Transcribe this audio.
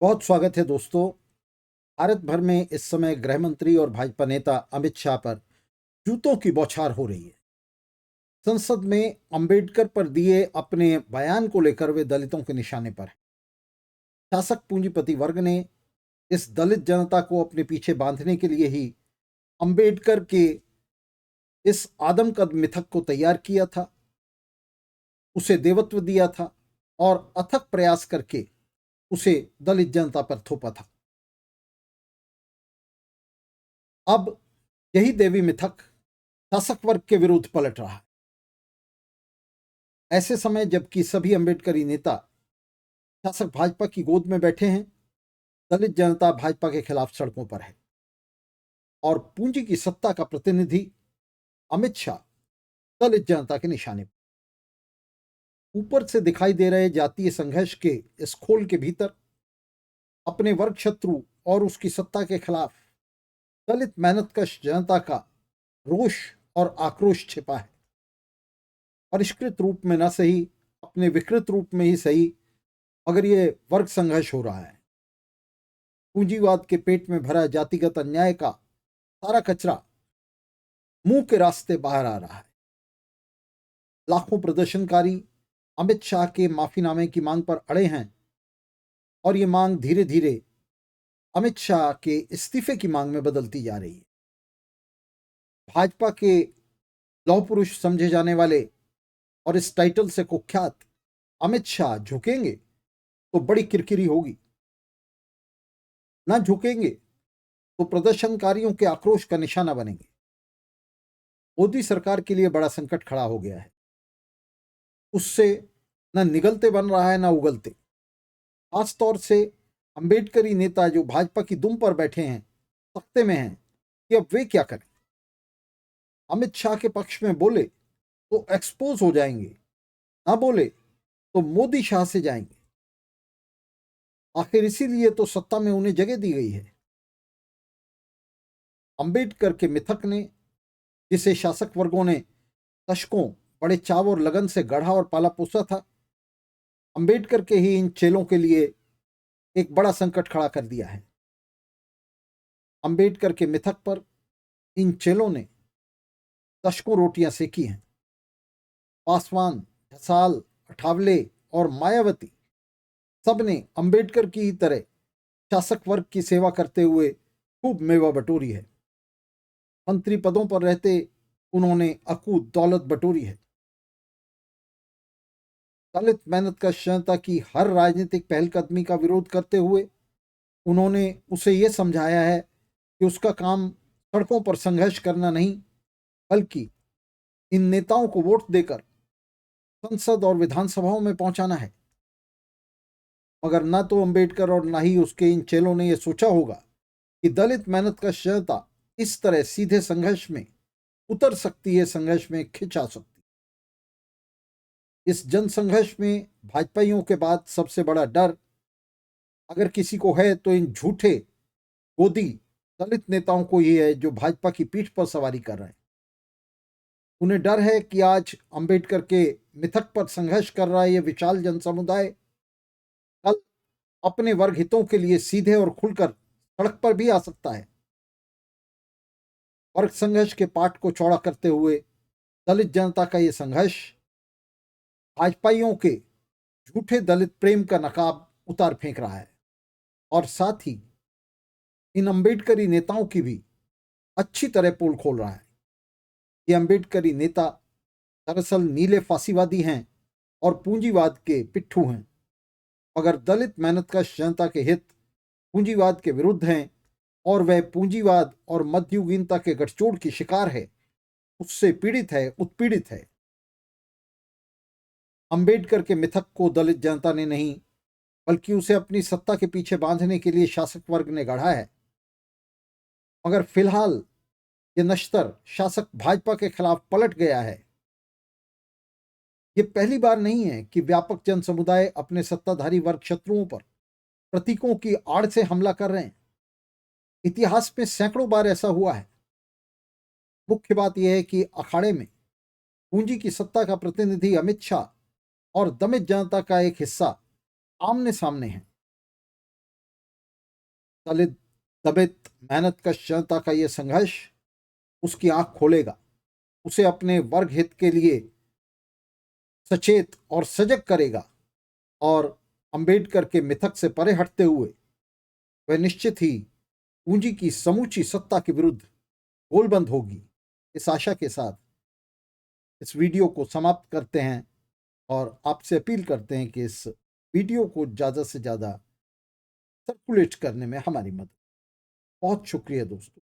बहुत स्वागत है दोस्तों। भारत भर में इस समय गृह मंत्री और भाजपा नेता अमित शाह पर जूतों की बौछार हो रही है। संसद में अंबेडकर पर दिए अपने बयान को लेकर वे दलितों के निशाने पर हैं। शासक पूंजीपति वर्ग ने इस दलित जनता को अपने पीछे बांधने के लिए ही अंबेडकर के इस आदमकद मिथक को तैयार किया था, उसे देवत्व दिया था और अथक प्रयास करके उसे दलित जनता पर थोपा था। अब यही देवी मिथक शासक वर्ग के विरुद्ध पलट रहा है। ऐसे समय जबकि सभी अंबेडकरी नेता शासक भाजपा की गोद में बैठे हैं, दलित जनता भाजपा के खिलाफ सड़कों पर है और पूंजी की सत्ता का प्रतिनिधि अमित शाह दलित जनता के निशाने पर। ऊपर से दिखाई दे रहे जातीय संघर्ष के इस खोल के भीतर अपने वर्ग शत्रु और उसकी सत्ता के खिलाफ दलित मेहनतकश जनता का रोष और आक्रोश छिपा है। परिष्कृत रूप में न सही, अपने विकृत रूप में ही सही, मगर ये वर्ग संघर्ष हो रहा है। पूंजीवाद के पेट में भरा जातिगत अन्याय का सारा कचरा मुंह के रास्ते बाहर आ रहा है। लाखों प्रदर्शनकारी अमित शाह के माफीनामे की मांग पर अड़े हैं और ये मांग धीरे धीरे अमित शाह के इस्तीफे की मांग में बदलती जा रही है। भाजपा के लौह पुरुष समझे जाने वाले और इस टाइटल से कुख्यात अमित शाह झुकेंगे तो बड़ी किरकिरी होगी, ना झुकेंगे तो प्रदर्शनकारियों के आक्रोश का निशाना बनेंगे। मोदी सरकार के लिए बड़ा संकट खड़ा हो गया है। उससे न निगलते बन रहा है, ना उगलते। खासतौर से अंबेडकरी नेता जो भाजपा की दुम पर बैठे हैं, सख्ते में हैं कि अब वे क्या करें। अमित शाह के पक्ष में बोले तो एक्सपोज हो जाएंगे, ना बोले तो मोदी शाह से जाएंगे। आखिर इसीलिए तो सत्ता में उन्हें जगह दी गई है। अंबेडकर के मिथक ने, जिसे शासक वर्गों ने दशकों बड़े चाव और लगन से गढ़ा और पाला पोसा था, अंबेडकर के ही इन चेलों के लिए एक बड़ा संकट खड़ा कर दिया है। अंबेडकर के मिथक पर इन चेलों ने दशकों रोटियां सेकी हैं। पासवान, ढसाल, अठावले और मायावती सबने अंबेडकर की ही तरह शासक वर्ग की सेवा करते हुए खूब मेवा बटोरी है। मंत्री पदों पर रहते उन्होंने अकूत दौलत बटोरी है। दलित मेहनत का जनता की हर राजनीतिक पहलकदमी का विरोध करते हुए उन्होंने उसे यह समझाया है कि उसका काम सड़कों पर संघर्ष करना नहीं, बल्कि इन नेताओं को वोट देकर संसद और विधानसभाओं में पहुंचाना है। मगर ना तो अंबेडकर और ना ही उसके इन चेलों ने यह सोचा होगा कि दलित मेहनत का जनता इस तरह सीधे संघर्ष में उतर सकती है, संघर्ष में खिंच आ सकती। इस जनसंघर्ष में भाजपाइयों के बाद सबसे बड़ा डर अगर किसी को है तो इन झूठे गोदी दलित नेताओं को ही है, जो भाजपा की पीठ पर सवारी कर रहे हैं। उन्हें डर है कि आज अंबेडकर के मिथक पर संघर्ष कर रहा है यह विशाल जनसमुदाय कल अपने वर्ग हितों के लिए सीधे और खुलकर सड़क पर भी आ सकता है। वर्ग संघर्ष के पाठ को चौड़ा करते हुए दलित जनता का यह संघर्ष भाजपाइयों के झूठे दलित प्रेम का नकाब उतार फेंक रहा है और साथ ही इन अंबेडकरी नेताओं की भी अच्छी तरह पोल खोल रहा है। ये अंबेडकरी नेता दरअसल नीले फांसीवादी हैं और पूंजीवाद के पिट्ठू हैं, मगर दलित मेहनत का जनता के हित पूंजीवाद के विरुद्ध हैं और वह पूंजीवाद और मध्ययुगीनता के गठजोड़ की शिकार है, उससे पीड़ित है, उत्पीड़ित है। अंबेडकर के मिथक को दलित जनता ने नहीं, बल्कि उसे अपनी सत्ता के पीछे बांधने के लिए शासक वर्ग ने गढ़ा है। मगर फिलहाल ये नश्तर शासक भाजपा के खिलाफ पलट गया है। ये पहली बार नहीं है कि व्यापक जन समुदाय अपने सत्ताधारी वर्ग शत्रुओं पर प्रतीकों की आड़ से हमला कर रहे हैं। इतिहास में सैकड़ों बार ऐसा हुआ है। मुख्य बात यह है कि अखाड़े में पूंजी की सत्ता का प्रतिनिधि अमित शाह और दलित जनता का एक हिस्सा आमने सामने है। दलित दबित मेहनतकश जनता का ये संघर्ष उसकी आंख खोलेगा, उसे अपने वर्ग हित के लिए सचेत और सजग करेगा और अंबेडकर के मिथक से परे हटते हुए वह निश्चित ही पूंजी की समूची सत्ता के विरुद्ध गोलबंद होगी। इस आशा के साथ इस वीडियो को समाप्त करते हैं और आपसे अपील करते हैं कि इस वीडियो को ज़्यादा से ज़्यादा सर्कुलेट करने में हमारी मदद। बहुत शुक्रिया दोस्तों।